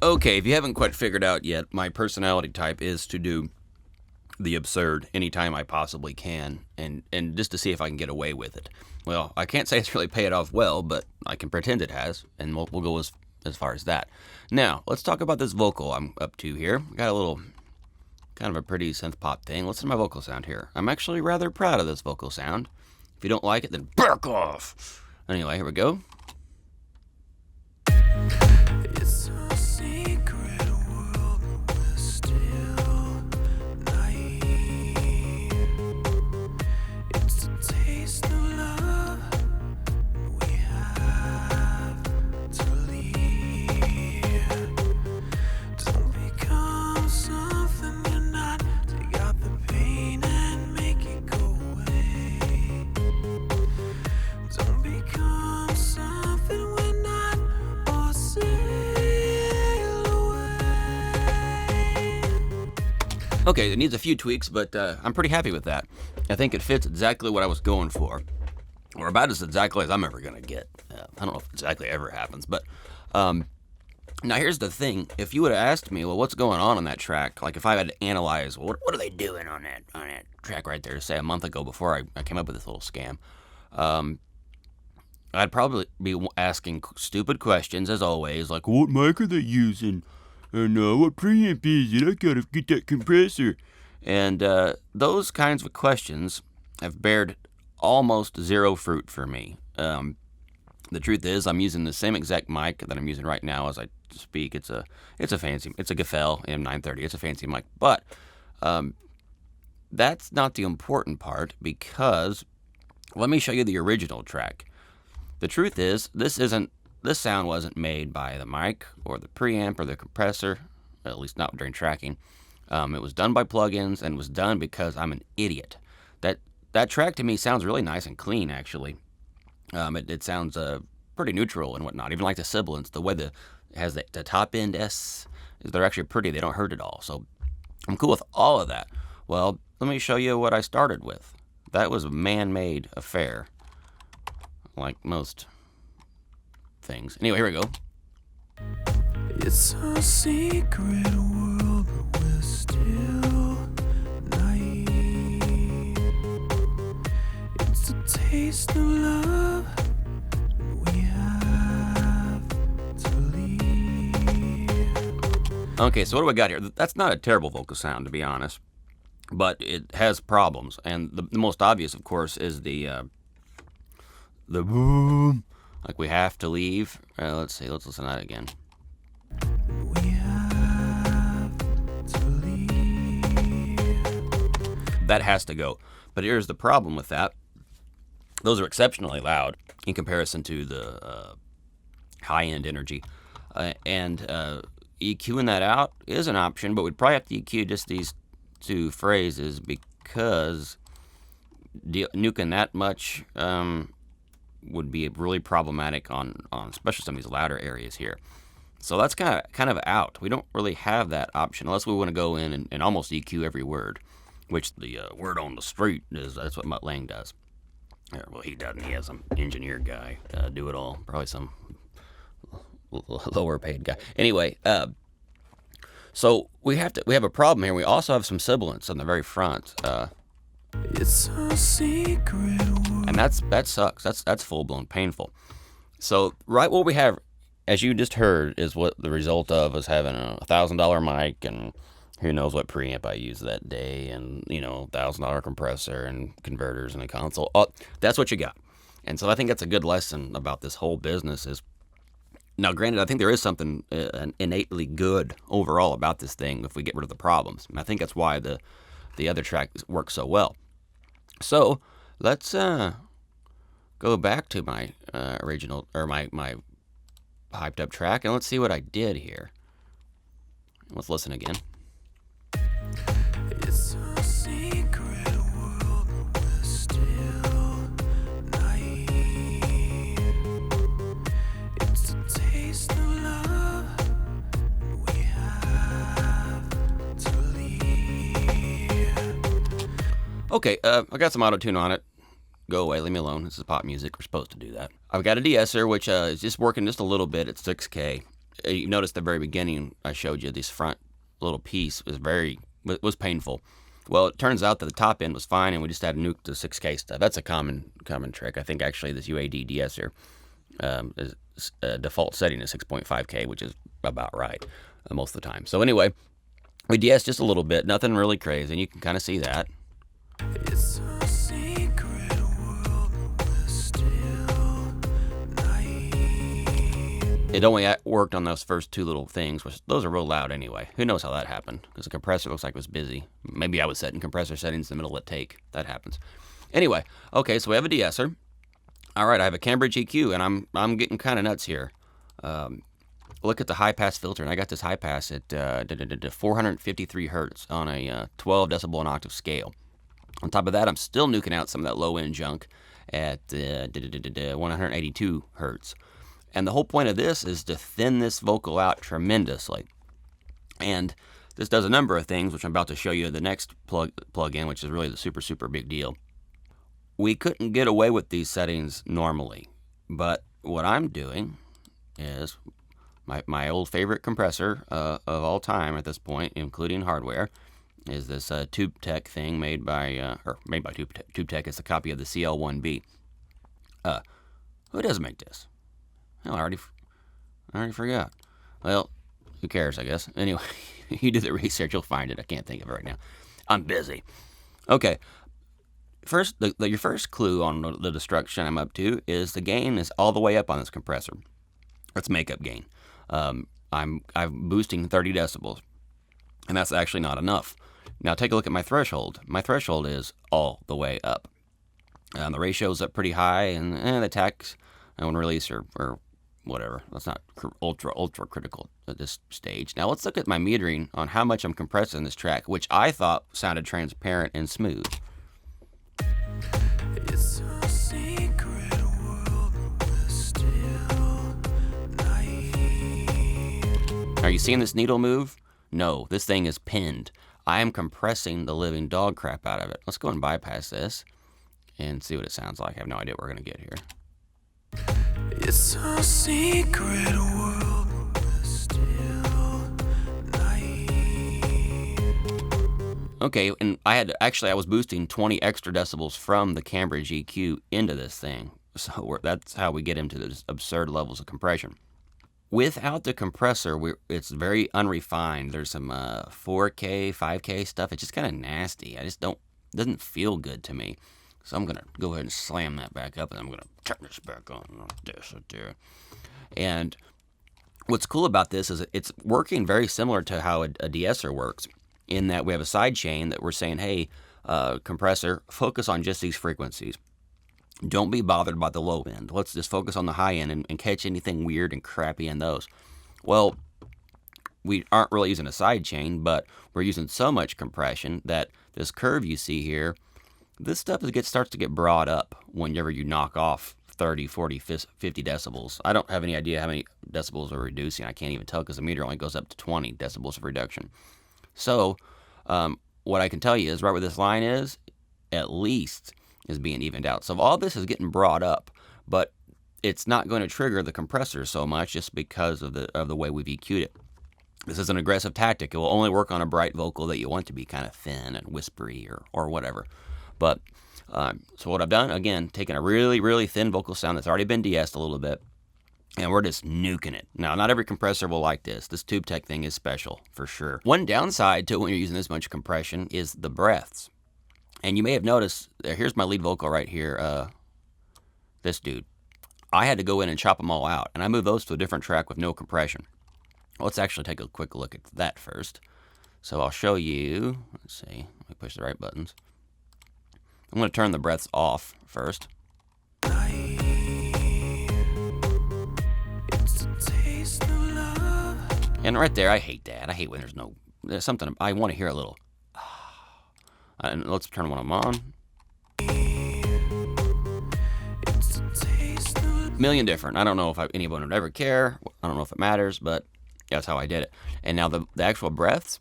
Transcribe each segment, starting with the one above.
Okay, if you haven't quite figured out yet, my personality type is to do the absurd anytime I possibly can, and just to see if I can get away with it. Well, I can't say it's really paid off well, but I can pretend it has, and we'll go as far as that. Now, let's talk about this vocal I'm up to here. I got a little, kind of a pretty synth pop thing. Listen to my vocal sound here. I'm actually rather proud of this vocal sound. If you don't like it, then back off. Anyway, here we go. It's a secret world, but we're still naive. It's a taste of love we have to leave. Don't become something you're not. Take out the pain and make it go away. Don't become something we're not, or sail away. Okay, it needs a few tweaks, but I'm pretty happy with that. I think it fits exactly what I was going for, or about as exactly as I'm ever going to get. I don't know if exactly ever happens, but now here's the thing. If you would have asked me, well, what's going on that track? Like if I had to analyze, well, what are they doing on that track right there, say a month ago before I came up with this little scam, I'd probably be asking stupid questions, as always, like, what mic are they using? And what preamp is it? I gotta get that compressor. And those kinds of questions have bared almost zero fruit for me. The truth is, I'm using the same exact mic that I'm using right now as I speak. It's a fancy, it's a Gefell M930. It's a fancy mic, but that's not the important part, because let me show you the original track. The truth is, this sound wasn't made by the mic or the preamp or the compressor, at least not during tracking. It was done by plugins, and was done because I'm an idiot. That track to me sounds really nice and clean, actually. It sounds pretty neutral and whatnot, even like the sibilants, the way it has the top end S, they're actually pretty, they don't hurt at all. So I'm cool with all of that. Well, let me show you what I started with. That was a man-made affair, like most things. Anyway, here we go. It's a secret world, but we're still naive. It's a taste of love we have to leave. Okay, so what do we got here? That's not a terrible vocal sound, to be honest, but it has problems. And the most obvious, of course, is the boom, like we have to leave. Let's listen to that again. We have to leave. That has to go. But here's the problem with that. Those are exceptionally loud in comparison to the high-end energy. And EQing that out is an option, but we'd probably have to EQ just these two phrases, because nuking that much would be really problematic on especially some of these louder areas here. So that's kind of out. We don't really have that option unless we want to go in and almost EQ every word, which the word on the street is. That's what Mutt Lang does. Well, he doesn't. He has some engineer guy do it all. Probably some lower paid guy. Anyway, so we have a problem here. We also have some sibilants on the very front. It's a secret world. And that sucks. That's full blown painful. So right what we have, as you just heard, is what the result of us having a $1,000 mic, and who knows what preamp I used that day, and $1,000 compressor and converters and a console. Oh, that's what you got. And so I think that's a good lesson about this whole business. Is now, granted, I think there is something innately good overall about this thing if we get rid of the problems. And I think that's why the other track works so well. So let's go back to my original, or my hyped up track, and let's see what I did here. Let's listen again. It's a secret world, but we're still naive. It's a taste of love we have to leave. Okay, I got some auto-tune on it. Go away, leave me alone. This is pop music. We're supposed to do that. I've got a de-esser, which is just working just a little bit at 6K. you notice the very beginning I showed you this front little piece was painful. Well, it turns out that the top end was fine, and we just had to nuke the 6K stuff. That's a common trick. I think actually this UAD de-esser is default setting is 6.5K, which is about right most of the time. So anyway, we de-ess just a little bit, nothing really crazy, and you can kind of see that. It's a secret world, we're still naive. It only worked on those first two little things, which those are real loud anyway. Who knows how that happened? Because the compressor looks like it was busy. Maybe I was setting compressor settings in the middle of the take. That happens. Anyway, okay, so we have a de-esser. All right, I have a Cambridge EQ, and I'm getting kind of nuts here. Look at the high pass filter, and I got this high pass at 453 hertz on a 12 decibel an octave scale. On top of that, I'm still nuking out some of that low end junk at 182 hertz. And the whole point of this is to thin this vocal out tremendously. And this does a number of things, which I'm about to show you the next plug-in, which is really the super big deal. We couldn't get away with these settings normally, but what I'm doing is my old favorite compressor of all time at this point, including hardware, is this Tube Tech thing made by Tube Tech. It's a copy of the CL1B. Who does make this? Hell, I already forgot. Well, who cares, I guess. Anyway, you do the research, you'll find it. I can't think of it right now. I'm busy. Okay. First, your first clue on the destruction I'm up to is the gain is all the way up on this compressor. That's makeup gain. I'm boosting 30 decibels, and that's actually not enough. Now take a look at my threshold. My threshold is all the way up. The ratio's up pretty high, and the tax and release or whatever. That's not ultra critical at this stage. Now let's look at my metering on how much I'm compressing this track, which I thought sounded transparent and smooth. It's a secret world, we're still naive. Are you seeing this needle move? No, this thing is pinned. I am compressing the living dog crap out of it. Let's go and bypass this and see what it sounds like. I have no idea what we're going to get here. It's a secret world, we're still naive. Okay, and I was boosting 20 extra decibels from the Cambridge EQ into this thing. So that's how we get into those absurd levels of compression. Without the compressor, it's very unrefined. There's some 4K, 5K stuff. It's just kind of nasty. Doesn't feel good to me. So I'm going to go ahead and slam that back up, and I'm going to turn this back on. And what's cool about this is it's working very similar to how a de-esser works, in that we have a side chain that we're saying, hey, compressor, focus on just these frequencies. Don't be bothered by the low end. Let's just focus on the high end and catch anything weird and crappy in those. Well, we aren't really using a side chain, but we're using so much compression that this curve you see here, this stuff starts to get brought up whenever you knock off 30, 40, 50 decibels. I don't have any idea how many decibels we're reducing. I can't even tell because the meter only goes up to 20 decibels of reduction. So what I can tell you is right where this line is, at least is being evened out. So all this is getting brought up, but it's not going to trigger the compressor so much just because of the way we've EQ'd it. This is an aggressive tactic. It will only work on a bright vocal that you want to be kind of thin and whispery or whatever. But so what I've done, again, taking a really thin vocal sound that's already been de-essed a little bit, and we're just nuking it. Now, not every compressor will like this. This Tube Tech thing is special, for sure. One downside to when you're using this much compression is the breaths. And you may have noticed, here's my lead vocal right here, this dude. I had to go in and chop them all out, and I moved those to a different track with no compression. Let's actually take a quick look at that first. So I'll show you, let's see, let me push the right buttons. I'm going to turn the breaths off first. And right there, I hate that. I hate when there's something, I want to hear a little. And let's turn one of them on. Million different. I don't know if anyone would ever care. I don't know if it matters, but that's how I did it. And now the actual breaths,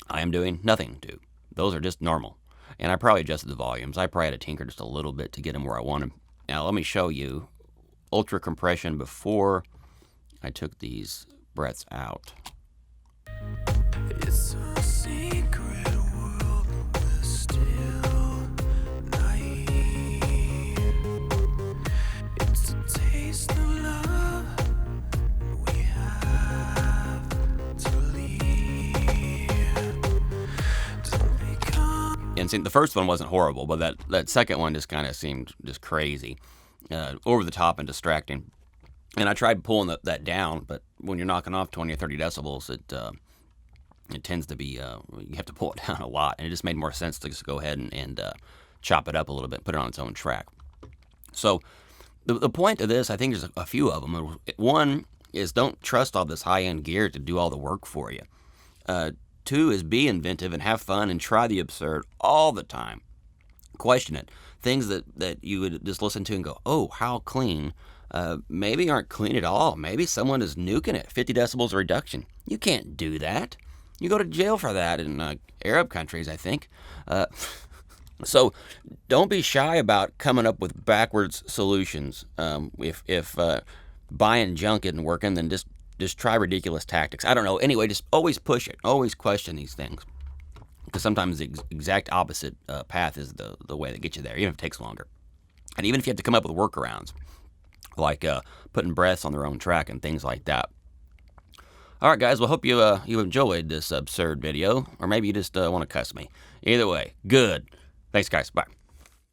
I am doing nothing to. Those are just normal. And I probably adjusted the volumes. I probably had to tinker just a little bit to get them where I want them. Now let me show you ultra compression before I took these breaths out. It's a secret world, we're still naive. It's a taste of love, we have to leave. Don't become. And see, the first one wasn't horrible, but that second one just kind of seemed just crazy, over the top and distracting. And I tried pulling that down, but when you're knocking off 20 or 30 decibels, it tends to be, you have to pull it down a lot. And it just made more sense to just go ahead and chop it up a little bit, put it on its own track. So the point of this, I think there's a few of them. One is don't trust all this high-end gear to do all the work for you. Two is be inventive and have fun and try the absurd all the time. Question it. Things that you would just listen to and go, oh, how clean, maybe aren't clean at all. Maybe someone is nuking it, 50 decibels reduction. You can't do that. You go to jail for that in Arab countries, I think. So don't be shy about coming up with backwards solutions. If buying junk isn't working, then just try ridiculous tactics. I don't know. Anyway, just always push it. Always question these things. Because sometimes the exact opposite path is the way that gets you there, even if it takes longer. And even if you have to come up with workarounds, like putting breaths on their own track and things like that. All right, guys. Well, hope you enjoyed this absurd video, or maybe you just want to cuss me. Either way, good. Thanks, guys. Bye.